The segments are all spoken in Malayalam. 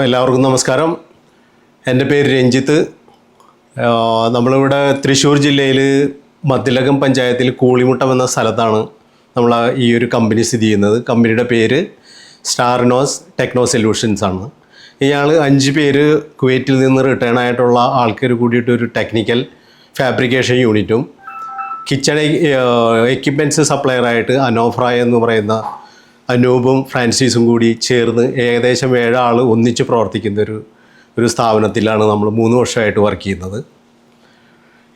എല്ലാവർക്കും നമസ്കാരം. എൻ്റെ പേര് രഞ്ജിത്ത്. നമ്മളിവിടെ തൃശ്ശൂർ ജില്ലയിൽ മദ്ദിലകം പഞ്ചായത്തിൽ കൂളിമുട്ടം എന്ന സ്ഥലത്താണ് നമ്മൾ ഈ ഒരു കമ്പനി സ്ഥിതി ചെയ്യുന്നത്. കമ്പനിയുടെ പേര് സ്റ്റാർനോസ് ടെക്നോ സൊല്യൂഷൻസ് ആണ്. ഇയാൾ 5 പേര് കുവൈറ്റിൽ നിന്ന് റിട്ടേൺ ആയിട്ടുള്ള ആൾക്കാർ കൂടിയിട്ട് ഒരു ടെക്നിക്കൽ ഫാബ്രിക്കേഷൻ യൂണിറ്റും കിച്ചൺ എക്യുപ്മെൻറ്റ്സ് സപ്ലയറായിട്ട് അനോഫ്ര എന്ന് പറയുന്ന അനൂപും ഫ്രാൻസിസും കൂടി ചേർന്ന് ഏകദേശം 7 ആൾ ഒന്നിച്ച് പ്രവർത്തിക്കുന്ന ഒരു സ്ഥാപനത്തിലാണ് നമ്മൾ 3 വർഷമായിട്ട് വർക്ക് ചെയ്യുന്നത്.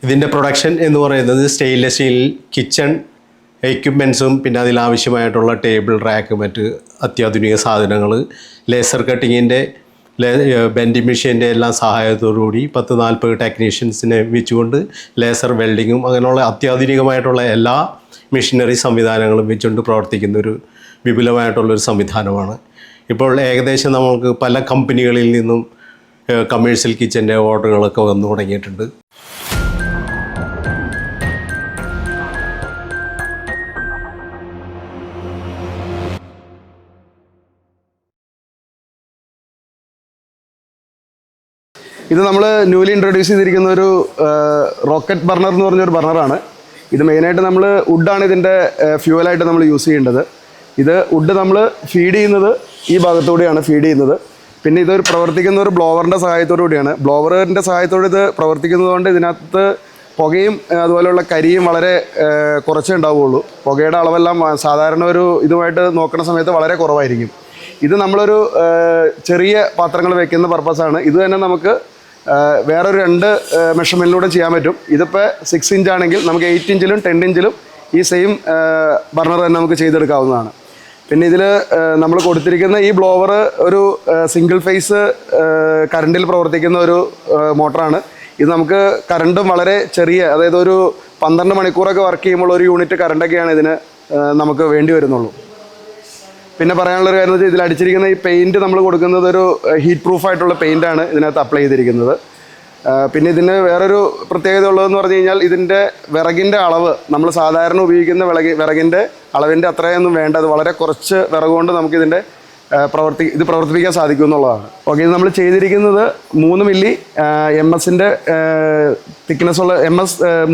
ഇതിൻ്റെ പ്രൊഡക്ഷൻ എന്ന് പറയുന്നത് സ്റ്റെയിൻലെസ് സ്റ്റീൽ കിച്ചൺ എക്യുപ്മെൻറ്റ്സും പിന്നെ അതിലാവശ്യമായിട്ടുള്ള ടേബിൾ റാക്ക് മറ്റ് അത്യാധുനിക സാധനങ്ങൾ ലേസർ കട്ടിങ്ങിൻ്റെ ബെൻഡിങ് മെഷീൻ്റെ എല്ലാം സഹായത്തോടുകൂടി 10-40 ടെക്നീഷ്യൻസിനെ വെച്ചുകൊണ്ട് ലേസർ വെൽഡിങ്ങും അങ്ങനെയുള്ള അത്യാധുനികമായിട്ടുള്ള എല്ലാ മെഷീനറി സംവിധാനങ്ങളും വെച്ചുകൊണ്ട് പ്രവർത്തിക്കുന്ന ഒരു വിപുലമായിട്ടുള്ളൊരു സംവിധാനമാണ്. ഇപ്പോൾ ഏകദേശം നമുക്ക് പല കമ്പനികളിൽ നിന്നും കമേഴ്ഷ്യൽ കിച്ചൻ്റെ ഓർഡറുകളൊക്കെ വന്നു തുടങ്ങിയിട്ടുണ്ട്. ഇത് നമ്മൾ ന്യൂലി ഇൻട്രൊഡ്യൂസ് ചെയ്തിരിക്കുന്ന ഒരു റോക്കറ്റ് ബർണർ എന്ന് പറഞ്ഞൊരു ബർണറാണ്. ഇത് മെയിനായിട്ട് നമ്മൾ വുഡാണ് ഇതിൻ്റെ ഫ്യൂവലായിട്ട് നമ്മൾ യൂസ് ചെയ്യേണ്ടത്. ഇത് വുഡ് നമ്മൾ ഫീഡ് ചെയ്യുന്നത് ഈ ഭാഗത്തുകൂടിയാണ് ഫീഡ് ചെയ്യുന്നത്. പിന്നെ ഇതൊരു പ്രവർത്തിക്കുന്ന ഒരു ബ്ലോവറിൻ്റെ സഹായത്തോടു കൂടിയാണ്. ബ്ലോവറിൻ്റെ സഹായത്തോടെ ഇത് പ്രവർത്തിക്കുന്നതുകൊണ്ട് ഇതിനകത്ത് പുകയും അതുപോലെയുള്ള കരിയും വളരെ കുറച്ചേ ഉണ്ടാവുകയുള്ളൂ. പുകയുടെ അളവെല്ലാം സാധാരണ ഒരു ഇതുമായിട്ട് നോക്കുന്ന സമയത്ത് വളരെ കുറവായിരിക്കും. ഇത് നമ്മളൊരു ചെറിയ പാത്രങ്ങൾ വയ്ക്കുന്ന പർപ്പസാണ്. ഇത് തന്നെ നമുക്ക് വേറൊരു 2 മെഷർമെൻറ്റിലൂടെ ചെയ്യാൻ പറ്റും. ഇതിപ്പോൾ 6 ഇഞ്ച് ആണെങ്കിൽ നമുക്ക് 8 ഇഞ്ചിലും 10 ഇഞ്ചിലും ഈ സെയിം ബർണർ തന്നെ നമുക്ക് ചെയ്തെടുക്കാവുന്നതാണ്. പിന്നെ ഇതിൽ നമ്മൾ കൊടുത്തിരിക്കുന്ന ഈ ബ്ലോവർ ഒരു സിംഗിൾ ഫേസ് കറണ്ടിൽ പ്രവർത്തിക്കുന്ന ഒരു മോട്ടറാണ്. ഇത് നമുക്ക് കറണ്ടും വളരെ ചെറിയ, അതായത് ഒരു 12 മണിക്കൂറൊക്കെ വർക്ക് ചെയ്യുമ്പോൾ ഒരു യൂണിറ്റ് കറണ്ടൊക്കെയാണ് ഇതിന് നമുക്ക് വേണ്ടി വരുന്നുള്ളൂ. പിന്നെ പറയാനുള്ളൊരു കാര്യം എന്ന് വെച്ചാൽ ഇതിൽ അടിച്ചിരിക്കുന്ന ഈ പെയിൻറ്റ് നമ്മൾ കൊടുക്കുന്നത് ഒരു ഹീറ്റ് പ്രൂഫായിട്ടുള്ള പെയിൻറ്റാണ് ഇതിനകത്ത് അപ്ലൈ ചെയ്തിരിക്കുന്നത്. പിന്നെ ഇതിന് വേറൊരു പ്രത്യേകത ഉള്ളതെന്ന് പറഞ്ഞു കഴിഞ്ഞാൽ ഇതിൻ്റെ വിറകിൻ്റെ അളവ് നമ്മൾ സാധാരണ ഉപയോഗിക്കുന്ന വിറകിൻ്റെ അളവിൻ്റെ അത്രയൊന്നും വേണ്ട. അത് വളരെ കുറച്ച് വിറക് കൊണ്ട് നമുക്കിതിൻ്റെ ഇത് പ്രവർത്തിപ്പിക്കാൻ സാധിക്കും എന്നുള്ളതാണ്. ഓക്കെ, ഇത് നമ്മൾ ചെയ്തിരിക്കുന്നത് 3 മില്ലി MS-ൻ്റെ തിക്നെസ്സുള്ള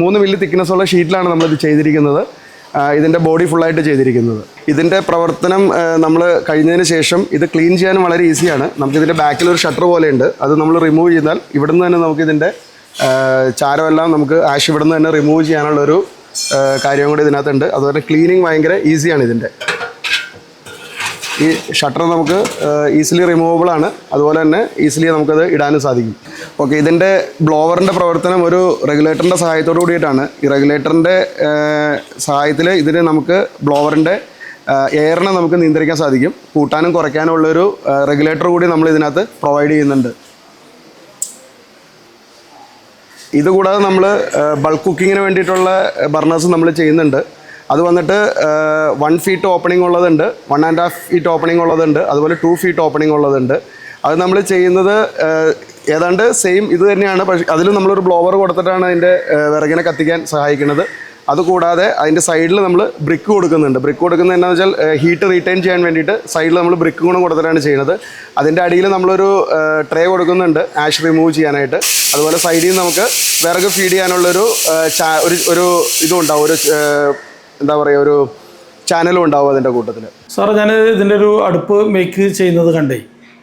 3 മില്ലി തിക്നെസ്സുള്ള ഷീറ്റിലാണ് നമ്മളിത് ചെയ്തിരിക്കുന്നത്. ഇതിൻ്റെ ബോഡി ഫുള്ളായിട്ട് ചെയ്തിരിക്കുന്നത്. ഇതിൻ്റെ പ്രവർത്തനം നമ്മൾ കഴിഞ്ഞതിന് ശേഷം ഇത് ക്ലീൻ ചെയ്യാനും വളരെ ഈസിയാണ്. നമുക്കിതിൻ്റെ ബാക്കിലൊരു ഷട്ടർ പോലെയുണ്ട്. അത് നമ്മൾ റിമൂവ് ചെയ്താൽ ഇവിടുന്ന് തന്നെ നമുക്കിതിൻ്റെ ചാരമെല്ലാം നമുക്ക് ആഷ് ഇവിടുന്ന് തന്നെ റിമൂവ് ചെയ്യാനുള്ളൊരു കാര്യം കൂടി ഇതിനകത്തുണ്ട്. അതുപോലെ ക്ലീനിങ് ഭയങ്കര ഈസിയാണ് ഇതിൻ്റെ. ഈ ഷട്ടർ നമുക്ക് ഈസിലി റിമൂവബിൾ ആണ്. അതുപോലെ തന്നെ ഈസിലി നമുക്കത് ഇടാനും സാധിക്കും. ഓക്കെ, ഇതിൻ്റെ ബ്ലോവറിൻ്റെ പ്രവർത്തനം ഒരു റെഗുലേറ്ററിൻ്റെ സഹായത്തോടു കൂടിയിട്ടാണ്. ഈ റെഗുലേറ്ററിൻ്റെ സഹായത്തിൽ ഇതിന് നമുക്ക് ബ്ലോവറിൻ്റെ എയറിനെ നമുക്ക് നിയന്ത്രിക്കാൻ സാധിക്കും. കൂട്ടാനും കുറയ്ക്കാനും ഉള്ളൊരു റെഗുലേറ്റർ കൂടി നമ്മൾ ഇതിനകത്ത് പ്രൊവൈഡ് ചെയ്യുന്നുണ്ട്. ഇതുകൂടാതെ നമ്മൾ ബൾക്ക് കുക്കിങ്ങിന് വേണ്ടിയിട്ടുള്ള ബർണേഴ്സ് നമ്മൾ ചെയ്യുന്നുണ്ട്. അത് വന്നിട്ട് 1 ഫീറ്റ് ഓപ്പണിംഗ് ഉള്ളതുണ്ട്, 1.5 ഫീറ്റ് ഓപ്പണിംഗ് ഉള്ളതുണ്ട്, അതുപോലെ 2 ഫീറ്റ് ഓപ്പണിംഗ് ഉള്ളതുണ്ട്. അത് നമ്മൾ ചെയ്യുന്നത് ഏതാണ്ട് സെയിം ഇത് തന്നെയാണ്. പക്ഷേ അതിലും നമ്മളൊരു ബ്ലോവർ കൊടുത്തിട്ടാണ് അതിൻ്റെ വിറകിനെ കത്തിക്കാൻ സഹായിക്കുന്നത്. അതുകൂടാതെ അതിൻ്റെ സൈഡിൽ നമ്മൾ ബ്രിക്ക് കൊടുക്കുന്നുണ്ട്. ബ്രിക്ക് കൊടുക്കുന്നത് എന്താണെന്ന് വെച്ചാൽ ഹീറ്റ് റീറ്റെയിൻ ചെയ്യാൻ വേണ്ടിയിട്ട് സൈഡിൽ നമ്മൾ ബ്രിക്ക് ഗുണം കൊടുത്തിട്ടാണ് ചെയ്യുന്നത്. അതിൻ്റെ അടിയിൽ നമ്മളൊരു ട്രേ കൊടുക്കുന്നുണ്ട് ആഷ് റിമൂവ് ചെയ്യാനായിട്ട്. അതുപോലെ സൈഡിൽ നിന്ന് നമുക്ക് വിറക് ഫീഡ് ചെയ്യാനുള്ളൊരു ഒരു ഇതും ഉണ്ടാവും, ഒരു എന്താ പറയുക, ഒരു ചാനലും ഉണ്ടാവും അതിൻ്റെ കൂട്ടത്തിൽ. സാർ, ഞാൻ ഇതിൻ്റെ ഒരു അടുപ്പ് മേക്ക് ചെയ്യുന്നത് കണ്ടേ,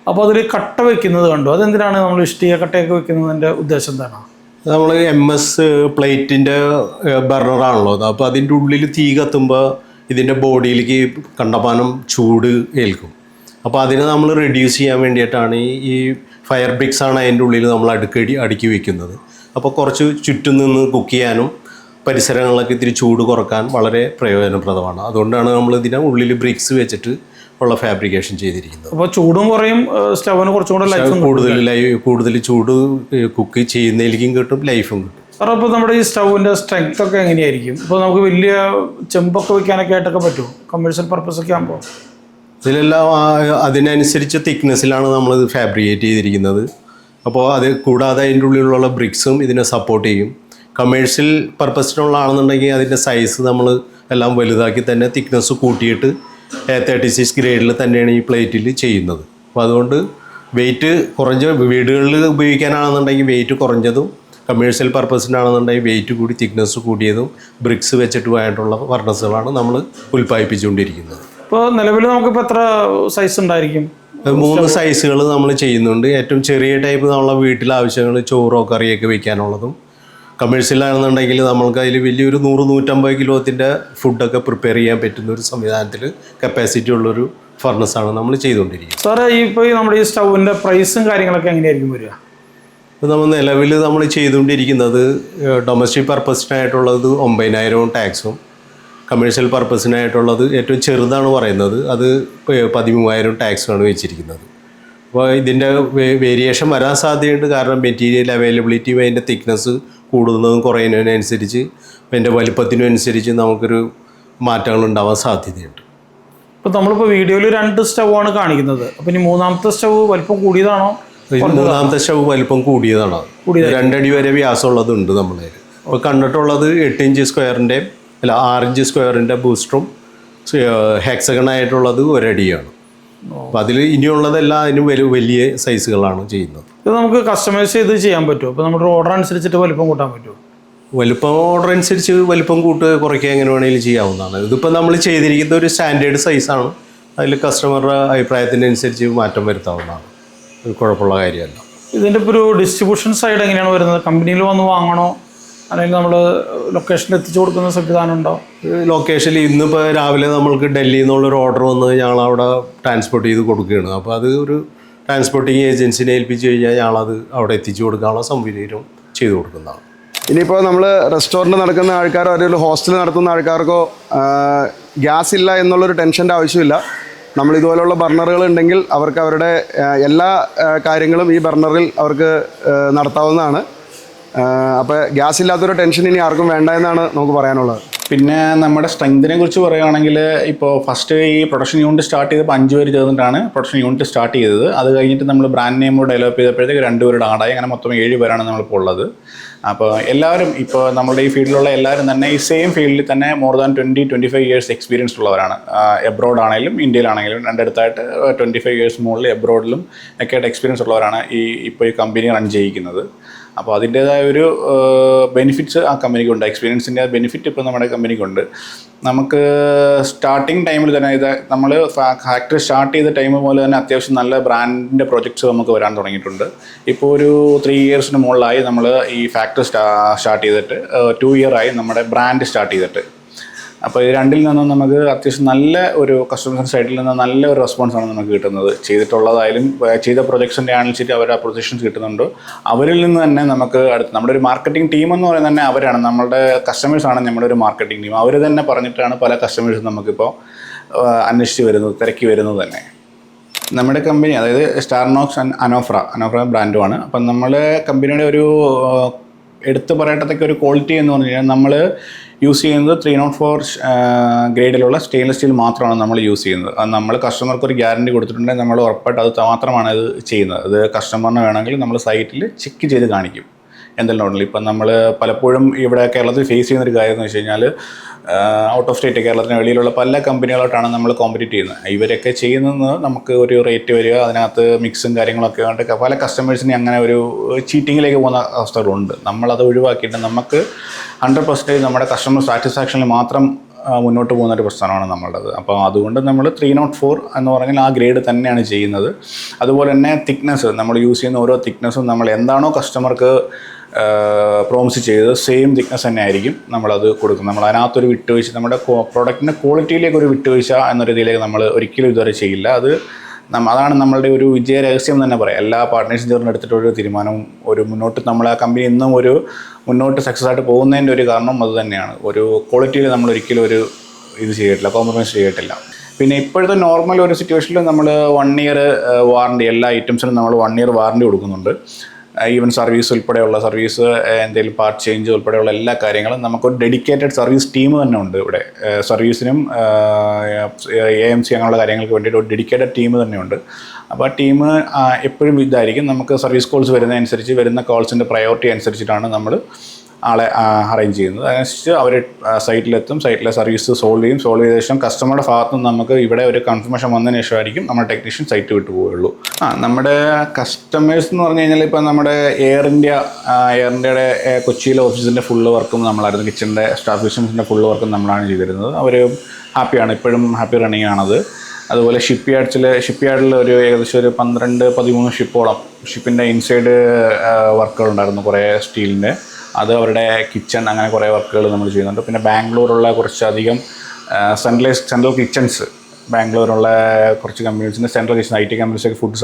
അപ്പോൾ അതിൽ കട്ട വെക്കുന്നത് കണ്ടു. അതെന്തിനാണ് നമ്മൾ ഇഷ്ടിക കട്ടയൊക്കെ വെക്കുന്നതിൻ്റെ ഉദ്ദേശം എന്താണ്? നമ്മൾ MS പ്ലേറ്റിൻ്റെ ബർണറാണല്ലോ അത്. അപ്പോൾ അതിൻ്റെ ഉള്ളിൽ തീ കത്തുമ്പോൾ ഇതിൻ്റെ ബോഡിയിലേക്ക് കണ്ടമാനം ചൂട് ഏൽക്കും. അപ്പോൾ അതിനെ നമ്മൾ റെഡ്യൂസ് ചെയ്യാൻ വേണ്ടിയിട്ടാണ് ഈ ഫയർ ബ്രിക്സാണ് അതിൻ്റെ ഉള്ളിൽ നമ്മൾ അടുക്കി വയ്ക്കുന്നത്. അപ്പോൾ കുറച്ച് ചുറ്റും നിന്ന് കുക്ക് ചെയ്യാനും പരിസരങ്ങളിലൊക്കെ ഇത്തിരി ചൂട് കുറക്കാൻ വളരെ പ്രയോജനപ്രദമാണ്. അതുകൊണ്ടാണ് നമ്മൾ ഇതിനെ ഉള്ളിൽ ബ്രിക്സ് വെച്ചിട്ട് ഉള്ള ഫാബ്രിക്കേഷൻ ചെയ്തിരിക്കുന്നത്. അപ്പോൾ ചൂടും കുറയും, സ്റ്റവിന് കുറച്ചും കൂടെ കൂടുതൽ ചൂട് കുക്ക് ചെയ്യുന്നതിലേക്കും കിട്ടും, ലൈഫും കിട്ടും. സാർ, അപ്പോൾ നമ്മുടെ ഈ സ്റ്റൗവിൻ്റെ സ്ട്രെങ്ത് ഒക്കെ എങ്ങനെയായിരിക്കും? ഇപ്പോൾ നമുക്ക് വലിയ ചെമ്പൊക്കെ വെക്കാനൊക്കെ ആയിട്ടൊക്കെ പറ്റുമോ കമേഴ്ഷ്യൽ പർപ്പസ് ഒക്കെ ആകുമ്പോൾ? ഇതിലെല്ലാം അതിനനുസരിച്ച് തിക്നെസ്സിലാണ് നമ്മളിത് ഫാബ്രിക്കേറ്റ് ചെയ്തിരിക്കുന്നത്. അപ്പോൾ അത് കൂടാതെ അതിൻ്റെ ഉള്ളിലുള്ള ബ്രിക്സും ഇതിനെ സപ്പോർട്ട് ചെയ്യും. കമേഴ്ഷ്യൽ പർപ്പസിനുള്ള ആണെന്നുണ്ടെങ്കിൽ അതിൻ്റെ സൈസ് നമ്മൾ എല്ലാം വലുതാക്കി തന്നെ തിക്നെസ് കൂട്ടിയിട്ട് A36 ഗ്രേഡിൽ തന്നെയാണ് ഈ പ്ലേറ്റിൽ ചെയ്യുന്നത്. അപ്പോൾ അതുകൊണ്ട് വെയിറ്റ് കുറഞ്ഞ വീടുകളിൽ ഉപയോഗിക്കാനാണെന്നുണ്ടെങ്കിൽ വെയിറ്റ് കുറഞ്ഞതും കമേഴ്ഷ്യൽ പർപ്പസിനാണെന്നുണ്ടെങ്കിൽ വെയിറ്റ് കൂടി തിക്നെസ് കൂടിയതും ബ്രിക്സ് വെച്ചിട്ടുമായിട്ടുള്ള ഫർണസുകളാണ് നമ്മൾ ഉൽപ്പാദിപ്പിച്ചുകൊണ്ടിരിക്കുന്നത്. ഇപ്പോൾ നിലവിൽ നമുക്കിപ്പോൾ എത്ര സൈസ് ഉണ്ടായിരിക്കും? 3 സൈസുകൾ നമ്മൾ ചെയ്യുന്നുണ്ട്. ഏറ്റവും ചെറിയ ടൈപ്പ് നമ്മളെ വീട്ടിലെ ആവശ്യങ്ങൾ ചോറോ കറിയൊക്കെ വയ്ക്കാനുള്ളതും, കമേഴ്ഷ്യലാണെന്നുണ്ടെങ്കിൽ നമ്മൾക്ക് അതിൽ വലിയൊരു 100-150 കിലോത്തിൻ്റെ ഫുഡൊക്കെ പ്രിപ്പയർ ചെയ്യാൻ പറ്റുന്ന ഒരു സംവിധാനത്തിൽ കപ്പാസിറ്റി ഉള്ളൊരു ഫർണസാണ് നമ്മൾ ചെയ്തുകൊണ്ടിരിക്കുന്നത്. സാറേ ഇപ്പോൾ നമ്മുടെ ഈ സ്റ്റൗവിൻ്റെ പ്രൈസും കാര്യങ്ങളൊക്കെ എങ്ങനെയായിരിക്കും വരിക? ഇപ്പോൾ നമ്മൾ നിലവിൽ നമ്മൾ ചെയ്തുകൊണ്ടിരിക്കുന്നത് ഡൊമസ്റ്റിക് പർപ്പസിനായിട്ടുള്ളത് 9,000 ടാക്സും, കമേഴ്ഷ്യൽ പർപ്പസിനായിട്ടുള്ളത് ഏറ്റവും ചെറുതാണ് പറയുന്നത് അത് 13,000 ടാക്സുമാണ് വെച്ചിരിക്കുന്നത്. അപ്പോൾ ഇതിൻ്റെ വേരിയേഷൻ വരാൻ സാധ്യതയുണ്ട്. കാരണം മെറ്റീരിയൽ അവൈലബിലിറ്റിയും അതിൻ്റെ തിക്നെസ് കൂടുന്നതും കുറയുന്നതിനനുസരിച്ച് അതിൻ്റെ വലിപ്പത്തിനും അനുസരിച്ച് നമുക്കൊരു മാറ്റങ്ങൾ ഉണ്ടാവാൻ സാധ്യതയുണ്ട്. ഇപ്പോൾ നമ്മളിപ്പോൾ വീഡിയോയിൽ 2 സ്റ്റൗവാണ് കാണിക്കുന്നത്. അപ്പോൾ ഇനി മൂന്നാമത്തെ സ്റ്റൗ വലിപ്പം കൂടിയതാണോ? മൂന്നാമത്തെ സ്റ്റൗ വലിപ്പം കൂടിയതാണ്. 2 അടി വരെ വ്യാസമുള്ളതുണ്ട് നമ്മളെ. അപ്പോൾ കണ്ടിട്ടുള്ളത് 8 ഇഞ്ച് സ്ക്വയറിൻ്റെ 6 ഇഞ്ച് സ്ക്വയറിൻ്റെ ബൂസ്റ്ററും ഹെക്സഗണായിട്ടുള്ളത് 1 അടിയാണ്. അപ്പോൾ അതിൽ ഇനിയുള്ളതെല്ലാം അതിന് വലിയ സൈസുകളാണ് ചെയ്യുന്നത്. ഇത് നമുക്ക് കസ്റ്റമൈസ് ചെയ്ത് ചെയ്യാൻ പറ്റുമോ? അപ്പോൾ നമ്മുടെ ഓർഡർ അനുസരിച്ചിട്ട് വലിപ്പം കൂട്ടാൻ പറ്റുമോ? വലിപ്പം ഓർഡർ അനുസരിച്ച് വലിപ്പം കുറയ്ക്കുക എങ്ങനെ വേണമെങ്കിലും ചെയ്യാവുന്നതാണ്. ഇതിപ്പോൾ നമ്മൾ ചെയ്തിരിക്കുന്ന ഒരു സ്റ്റാൻഡേർഡ് സൈസാണ്. അതിൽ കസ്റ്റമറുടെ അഭിപ്രായത്തിനനുസരിച്ച് മാറ്റം വരുത്താവുന്നതാണ്. കുഴപ്പമുള്ള കാര്യമല്ല. ഇതിൻ്റെ ഇപ്പോൾ ഒരു ഡിസ്ട്രിബ്യൂഷൻ സൈഡ് എങ്ങനെയാണ് വരുന്നത്? കമ്പനിയിൽ വന്ന് വാങ്ങണോ അല്ലെങ്കിൽ നമ്മൾ ലൊക്കേഷനിൽ എത്തിച്ചു കൊടുക്കുന്ന സംവിധാനം ഉണ്ടോ? ലൊക്കേഷനിൽ ഇന്നിപ്പോൾ രാവിലെ നമ്മൾക്ക് ഡൽഹിയിൽ നിന്നുള്ളൊരു ഓർഡർ വന്ന് ഞങ്ങളവിടെ ട്രാൻസ്പോർട്ട് ചെയ്ത് കൊടുക്കുകയാണ്. അപ്പോൾ അത് ഒരു ട്രാൻസ്പോർട്ടിങ് ഏജൻസിനെ ഏൽപ്പിച്ച് കഴിഞ്ഞാൽ ഞങ്ങളത് അവിടെ എത്തിച്ചു കൊടുക്കാനുള്ള സംവിധാനം ചെയ്തു കൊടുക്കുന്നതാണ്. ഇനിയിപ്പോൾ നമ്മൾ റെസ്റ്റോറൻറ്റ് നടക്കുന്ന ആൾക്കാരോ അല്ലെങ്കിൽ ഹോസ്റ്റൽ നടത്തുന്ന ആൾക്കാർക്കോ ഗ്യാസ് ഇല്ല എന്നുള്ളൊരു ടെൻഷൻ്റെ ആവശ്യമില്ല. നമ്മൾ ഇതുപോലുള്ള ബർണറുകൾ ഉണ്ടെങ്കിൽ അവർക്ക് അവരുടെ എല്ലാ കാര്യങ്ങളും ഈ ബർണറിൽ അവർക്ക് നടത്താവുന്നതാണ്. അപ്പോൾ ഗ്യാസ് ഇല്ലാത്തൊരു ടെൻഷൻ ഇനി ആർക്കും വേണ്ട എന്നാണ് നമുക്ക് പറയാനുള്ളത്. പിന്നെ നമ്മുടെ സ്ട്രെങ്തിനെ കുറിച്ച് പറയുകയാണെങ്കിൽ ഇപ്പോൾ ഫസ്റ്റ് ഈ പ്രൊഡക്ഷൻ യൂണിറ്റ് സ്റ്റാർട്ട് ചെയ്തപ്പോൾ 5 പേര് ചേർന്നിട്ടാണ് പ്രൊഡക്ഷൻ യൂണിറ്റ് സ്റ്റാർട്ട് ചെയ്തത്. അത് കഴിഞ്ഞിട്ട് നമ്മൾ ബ്രാൻഡ് നെയിം ഡെവലപ്പ് ചെയ്തപ്പോഴത്തേക്ക് 2 പേരുടെ ആടായി. അങ്ങനെ മൊത്തം 7 പേരാണ് നമ്മളിപ്പോൾ ഉള്ളത്. അപ്പോൾ എല്ലാവരും ഇപ്പോൾ നമ്മുടെ ഈ ഫീൽഡിലുള്ള എല്ലാവരും തന്നെ ഈ സെയിം ഫീൽഡിൽ തന്നെ മോർ ദാൻ 20-25 ഇയേഴ്സ് എക്സ്പീരിയൻസ് ഉള്ളവരാണ്. എബ്രോഡ് ആണെങ്കിലും ഇന്ത്യയിലാണെങ്കിലും രണ്ടിടത്തായിട്ട് 25 ഇയേഴ്സ് മുകളിൽ എബ്രോഡിലും ഒക്കെ ആയിട്ട് എക്സ്പീരിയൻസ് ഉള്ളവരാണ് ഇപ്പോൾ ഈ കമ്പനി റൺ ചെയ്യിക്കുന്നത്. അപ്പോൾ അതിൻ്റേതായ ഒരു ബെനിഫിറ്റ്സ് ആ കമ്പനിക്കുണ്ട്. എക്സ്പീരിയൻസിൻ്റെ ബെനിഫിറ്റ് ഇപ്പോൾ നമ്മുടെ കമ്പനിക്കുണ്ട്. നമുക്ക് സ്റ്റാർട്ടിങ് ടൈമിൽ തന്നെ ഇത് നമ്മൾ ഫാക്ടറി സ്റ്റാർട്ട് ചെയ്ത ടൈം പോലെ തന്നെ അത്യാവശ്യം നല്ല ബ്രാൻഡിൻ്റെ പ്രൊജക്ട്സ് നമുക്ക് വരാൻ തുടങ്ങിയിട്ടുണ്ട്. ഇപ്പോൾ ഒരു 3 ഇയേഴ്സിന് മുകളിലായി നമ്മൾ ഈ ഫാക്ടറി സ്റ്റാർട്ട് ചെയ്തിട്ട് 2 ഇയറായി നമ്മുടെ ബ്രാൻഡ് സ്റ്റാർട്ട് ചെയ്തിട്ട്. അപ്പോൾ ഇത് രണ്ടിൽ നിന്നും നമുക്ക് അത്യാവശ്യം നല്ല ഒരു കസ്റ്റമർ സൈഡിൽ നിന്ന് നല്ല ഒരു റെസ്പോൺസാണ് നമുക്ക് കിട്ടുന്നത്. ചെയ്തിട്ടുള്ളതായാലും ചെയ്ത പ്രൊജക്ട്സിൻ്റെ അനുസരിച്ച് അവർ ആ പൊസിഷൻസ് കിട്ടുന്നുണ്ട്. അവരിൽ നിന്ന് തന്നെ നമുക്ക് നമ്മുടെ ഒരു മാർക്കറ്റിംഗ് ടീം എന്ന് പറയുന്നത് തന്നെ അവരാണ്. നമ്മളുടെ കസ്റ്റമേഴ്സാണ് നമ്മുടെ ഒരു മാർക്കറ്റിംഗ് ടീം. അവർ തന്നെ പറഞ്ഞിട്ടാണ് പല കസ്റ്റമേഴ്സും നമുക്കിപ്പോൾ അന്വേഷിച്ച് വരുന്നത്, തിരക്കി വരുന്നത് തന്നെ. നമ്മുടെ കമ്പനി അതായത് സ്റ്റാർനോക്സ് ആൻഡ് അനോഫ്ര ബ്രാൻഡുമാണ്. അപ്പം നമ്മുടെ കമ്പനിയുടെ ഒരു എടുത്തു പറയത്തക്ക ഒരു ക്വാളിറ്റി എന്ന് പറഞ്ഞു കഴിഞ്ഞാൽ നമ്മൾ യൂസ് ചെയ്യുന്നത് 304 ഗ്രേഡിലുള്ള സ്റ്റെയിൻലെസ് സ്റ്റീൽ മാത്രമാണ് നമ്മൾ യൂസ് ചെയ്യുന്നത്. അത് നമ്മൾ കസ്റ്റമർക്ക് ഒരു ഗ്യാരണ്ടി കൊടുത്തിട്ടുണ്ടെങ്കിൽ നമ്മൾ ഉറപ്പായിട്ട് അത് മാത്രമാണ് ഇത് ചെയ്യുന്നത്. അത് കസ്റ്റമറിന് വേണമെങ്കിൽ നമ്മൾ സൈറ്റിൽ ചെക്ക് ചെയ്ത് കാണിക്കും എന്തെല്ലാം ഉണ്ടല്ലോ. ഇപ്പം നമ്മൾ പലപ്പോഴും ഇവിടെ കേരളത്തിൽ ഫേസ് ചെയ്യുന്നൊരു കാര്യം എന്ന് വെച്ച് കഴിഞ്ഞാൽ ഔട്ട് ഓഫ് സ്റ്റേറ്റ് കേരളത്തിന് വെളിയിലുള്ള പല കമ്പനികളായിട്ടാണ് നമ്മൾ കോമ്പറ്റീറ്റ് ചെയ്യുന്നത്. ഇവരൊക്കെ ചെയ്യുന്നത് നമുക്ക് ഒരു റേറ്റ് വരിക, അതിനകത്ത് മിക്സും കാര്യങ്ങളൊക്കെ കൊണ്ട് പല കസ്റ്റമേഴ്സിനെ അങ്ങനെ ഒരു ചീറ്റിങ്ങിലേക്ക് പോകുന്ന അവസ്ഥകളുണ്ട്. നമ്മളത് ഒഴിവാക്കിയിട്ട് നമുക്ക് 100% നമ്മുടെ കസ്റ്റമർ സാറ്റിസ്ഫാക്ഷനിൽ മാത്രം മുന്നോട്ട് പോകുന്ന ഒരു പ്രസ്ഥാനമാണ് നമ്മളുടേത്. അപ്പോൾ അതുകൊണ്ട് നമ്മൾ 304 എന്ന് പറഞ്ഞാൽ ആ ഗ്രേഡ് തന്നെയാണ് ചെയ്യുന്നത്. അതുപോലെ തന്നെ തിക്നെസ് നമ്മൾ യൂസ് ചെയ്യുന്ന ഓരോ തിക്നെസ്സും നമ്മൾ എന്താണോ കസ്റ്റമർക്ക് പ്രോമിസ് ചെയ്ത് സെയിം തിക്നെസ് തന്നെ ആയിരിക്കും നമ്മളത് കൊടുക്കുന്നത്. നമ്മൾ അതിനകത്തൊരു വിട്ടുവീഴ്ച, നമ്മുടെ പ്രോഡക്റ്റിൻ്റെ ക്വാളിറ്റിയിലേക്ക് ഒരു വിട്ടുവീഴ്ച എന്നൊരു രീതിയിലേക്ക് നമ്മൾ ഒരിക്കലും ഇതുവരെ ചെയ്യില്ല. അതാണ് നമ്മളുടെ ഒരു വിജയ രഹസ്യം തന്നെ പറയാം. എല്ലാ പാർട്ട്നേഴ്സും ചേർന്ന് എടുത്തിട്ടൊരു തീരുമാനവും ഒരു മുന്നോട്ട് നമ്മൾ ആ കമ്പനി ഇന്നും ഒരു മുന്നോട്ട് സക്സസ് ആയിട്ട് പോകുന്നതിൻ്റെ ഒരു കാരണം അത് തന്നെയാണ്. ഒരു ക്വാളിറ്റിയിൽ നമ്മൾ ഒരിക്കലും ഒരു ഇത് ചെയ്തിട്ടില്ല, കോംപ്രമൈസ് ചെയ്തിട്ടില്ല. പിന്നെ ഇപ്പോഴത്തെ നോർമൽ ഒരു സിറ്റുവേഷനിൽ നമ്മൾ 1 ഇയർ വാറണ്ടി, എല്ലാ ഐറ്റംസിനും നമ്മൾ 1 ഇയർ വാറണ്ടി കൊടുക്കുന്നുണ്ട്. ഈവൻ സർവീസ് ഉൾപ്പെടെയുള്ള സർവീസ്, എന്തെങ്കിലും പാർട്ട് ചേഞ്ച് ഉൾപ്പെടെയുള്ള എല്ലാ കാര്യങ്ങളും നമുക്കൊരു ഡെഡിക്കേറ്റഡ് സർവീസ് ടീം തന്നെ ഉണ്ട് ഇവിടെ. സർവീസിനും AMC അങ്ങനെയുള്ള കാര്യങ്ങൾക്ക് വേണ്ടിയിട്ട് ഒരു ഡെഡിക്കേറ്റഡ് ടീം തന്നെയുണ്ട്. അപ്പോൾ ആ ടീം എപ്പോഴും ഇതായിരിക്കും. നമുക്ക് സർവീസ് കോൾസ് വരുന്നതനുസരിച്ച് വരുന്ന കോൾസിൻ്റെ പ്രയോറിറ്റി അനുസരിച്ചിട്ടാണ് നമ്മൾ ആളെ അറേഞ്ച് ചെയ്യുന്നത്. അതനുസരിച്ച് അവർ സൈറ്റിലെത്തും, സൈറ്റിലെ സർവീസ് സോൾവ് ചെയ്ത ശേഷം കസ്റ്റമറുടെ ഭാഗത്തു നിന്ന് നമുക്ക് ഇവിടെ ഒരു കൺഫർമേഷൻ വന്നതിന് ശേഷമായിരിക്കും നമ്മുടെ ടെക്നീഷ്യൻ സൈറ്റ് വിട്ടു പോവുകയുള്ളൂ. നമ്മുടെ കസ്റ്റമേഴ്സ് എന്ന് പറഞ്ഞു കഴിഞ്ഞാൽ ഇപ്പോൾ നമ്മുടെ എയർ ഇന്ത്യയുടെ കൊച്ചിയിലെ ഓഫീസിൻ്റെ ഫുള്ള് വർക്കും നമ്മളായിരുന്നു, കിച്ചണിൻ്റെ സ്റ്റാഫ് കിച്ചൺസിൻ്റെ ഫുള്ള് വർക്കും നമ്മളാണ് ചെയ്തിരുന്നത്. അവർ ഹാപ്പിയാണ്, ഇപ്പോഴും ഹാപ്പി റണ്ണിങ് ആണത്. അതുപോലെ ഷിപ്പ് യാർഡിൽ ഒരു ഏകദേശം ഒരു 12-13 ഷിപ്പോളം ഷിപ്പിൻ്റെ ഇൻസൈഡ് വർക്കുകളുണ്ടായിരുന്നു, കുറേ സ്റ്റീലിൻ്റെ. അത് അവരുടെ കിച്ചൺ, അങ്ങനെ കുറേ വർക്കുകൾ നമ്മൾ ചെയ്യുന്നുണ്ട്. പിന്നെ ബാംഗ്ലൂരുള്ള കുറച്ചധികം സെൻട്രൽ കിച്ചൺസ്, ബാംഗ്ലൂരുള്ള കുറച്ച് കമ്പനീസിൻ്റെ സെൻട്രൽ കിച്ചൺ, IT കമ്പനീസൊക്കെ ഫുഡ്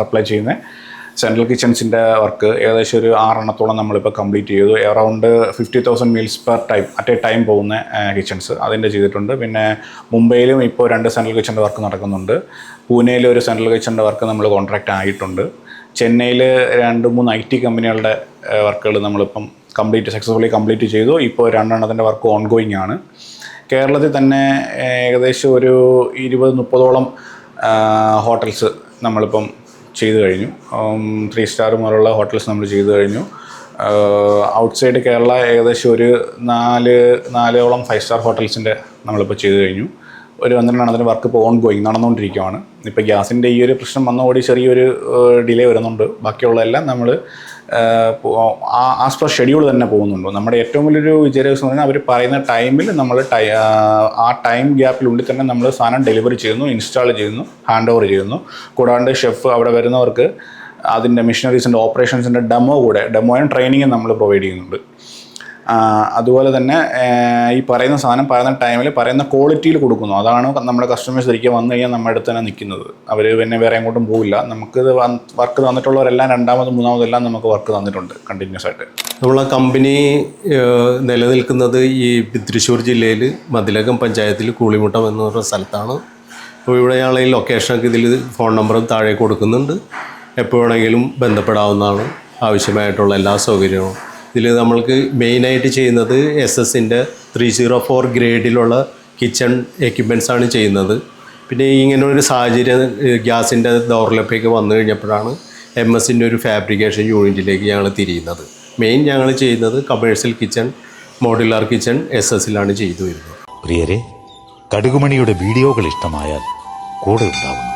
സപ്ലൈ ചെയ്യുന്ന സെൻട്രൽ കിച്ചൺസിൻ്റെ വർക്ക് ഏകദേശം ഒരു 6 എണ്ണത്തോളം നമ്മളിപ്പോൾ കംപ്ലീറ്റ് ചെയ്തു. Around 50,000 meals per time at a time പോകുന്ന കിച്ചൺസ് അതിൻ്റെ ചെയ്തിട്ടുണ്ട്. പിന്നെ മുംബൈയിലും ഇപ്പോൾ 2 സെൻട്രൽ കിച്ചൻ്റെ വർക്ക് നടക്കുന്നുണ്ട്. പൂനെയിൽ ഒരു സെൻട്രൽ കിച്ചൻ്റെ വർക്ക് നമ്മൾ കോൺട്രാക്റ്റ് ആയിട്ടുണ്ട്. ചെന്നൈയിൽ 2-3 IT കമ്പനികളുടെ വർക്കുകൾ നമ്മളിപ്പം സക്സസ്ഫുള്ളി കംപ്ലീറ്റ് ചെയ്തു. ഇപ്പോൾ 2 എണ്ണത്തിൻ്റെ വർക്ക് ഓൺഗോയിങ് ആണ്. കേരളത്തിൽ തന്നെ ഏകദേശം ഒരു 20-30ഓളം ഹോട്ടൽസ് നമ്മളിപ്പം ചെയ്തു കഴിഞ്ഞു. 3 സ്റ്റാർ മുതലുള്ള ഹോട്ടൽസ് നമ്മൾ ചെയ്തു കഴിഞ്ഞു. ഔട്ട്സൈഡ് കേരള ഏകദേശം ഒരു 4ഓളം 5 സ്റ്റാർ ഹോട്ടൽസിൻ്റെ നമ്മളിപ്പോൾ ചെയ്തു കഴിഞ്ഞു. ഒരു 12 വർക്ക് ഇപ്പോൾ ഓൺഗോയിങ് നടന്നുകൊണ്ടിരിക്കുകയാണ്. ഇപ്പോൾ ഗ്യാസിൻ്റെ ഈ ഒരു പ്രശ്നം വന്നതോടെ ചെറിയൊരു ഡിലേ വരുന്നുണ്ട്. ബാക്കിയുള്ളതെല്ലാം നമ്മൾ ആസ് പെർ ഷെഡ്യൂൾ തന്നെ പോകുന്നുണ്ട്. നമ്മുടെ ഏറ്റവും വലിയൊരു വിജയരഹസ്യം എന്ന് പറഞ്ഞാൽ അവർ പറയുന്ന ടൈമിൽ നമ്മൾ ആ ടൈം ഗ്യാപ്പിനുള്ളിൽ തന്നെ നമ്മൾ സാധനം ഡെലിവറി ചെയ്യുന്നു, ഇൻസ്റ്റാൾ ചെയ്യുന്നു, ഹാൻഡ് ഓവർ ചെയ്യുന്നു. കൂടാണ്ട് ഷെഫ് അവിടെ വരുന്നവർക്ക് അതിൻ്റെ മെഷീനറീസിൻ്റെ ഓപ്പറേഷൻസിൻ്റെ ഡെമോയും ട്രെയിനിങ്ങും നമ്മൾ പ്രൊവൈഡ് ചെയ്യുന്നുണ്ട്. അതുപോലെ തന്നെ ഈ പറയുന്ന സാധനം പറയുന്ന ടൈമിൽ പറയുന്ന ക്വാളിറ്റിയിൽ കൊടുക്കുന്നു. അതാണ് നമ്മുടെ കസ്റ്റമേഴ്സ് ഒരിക്കൽ വന്നു കഴിഞ്ഞാൽ നമ്മുടെ അടുത്ത് തന്നെ നിൽക്കുന്നത്. അവർ പിന്നെ വേറെ എങ്ങോട്ടും പോകില്ല. നമുക്ക് വർക്ക് തന്നിട്ടുള്ളവരെല്ലാം 2ാമതും 3ാമതെല്ലാം നമുക്ക് വർക്ക് തന്നിട്ടുണ്ട് കണ്ടിന്യൂസ് ആയിട്ട്. നമ്മളെ കമ്പനി നിലനിൽക്കുന്നത് ഈ തൃശ്ശൂർ ജില്ലയിൽ മതിലകം പഞ്ചായത്തിൽ കൂളിമുട്ടം എന്ന് പറഞ്ഞ സ്ഥലത്താണ്. അപ്പോൾ ഇവിടെ ഞങ്ങൾ ഈ ലൊക്കേഷനൊക്കെ ഇതിൽ ഫോൺ നമ്പറും താഴെ കൊടുക്കുന്നുണ്ട്. എപ്പോൾ വേണമെങ്കിലും ബന്ധപ്പെടാവുന്നതാണ്. ആവശ്യമായിട്ടുള്ള എല്ലാ സൗകര്യവും ഇതിൽ നമ്മൾക്ക് മെയിനായിട്ട് ചെയ്യുന്നത് SS-ൻ്റെ 304 ഗ്രേഡിലുള്ള കിച്ചൺ എക്യുപ്മെൻറ്റ്സാണ് ചെയ്യുന്നത്. പിന്നെ ഇങ്ങനെ ഒരു സാഹചര്യം ഗ്യാസിൻ്റെ ദൗർലഭ്യമൊക്കെ വന്നു കഴിഞ്ഞപ്പോഴാണ് MS-ൻ്റെ ഒരു ഫാബ്രിക്കേഷൻ യൂണിറ്റിലേക്ക് ഞങ്ങൾ തിരിയുന്നത്. മെയിൻ ഞങ്ങൾ ചെയ്യുന്നത് കമേഴ്ഷ്യൽ കിച്ചൺ, മോഡുലാർ കിച്ചൺ SS-ലാണ് ചെയ്തു വരുന്നത്. പ്രിയരെ, കടുകുമണിയുടെ വീഡിയോകൾ ഇഷ്ടമായാൽ കൂടെ ഉണ്ടാവുന്നു.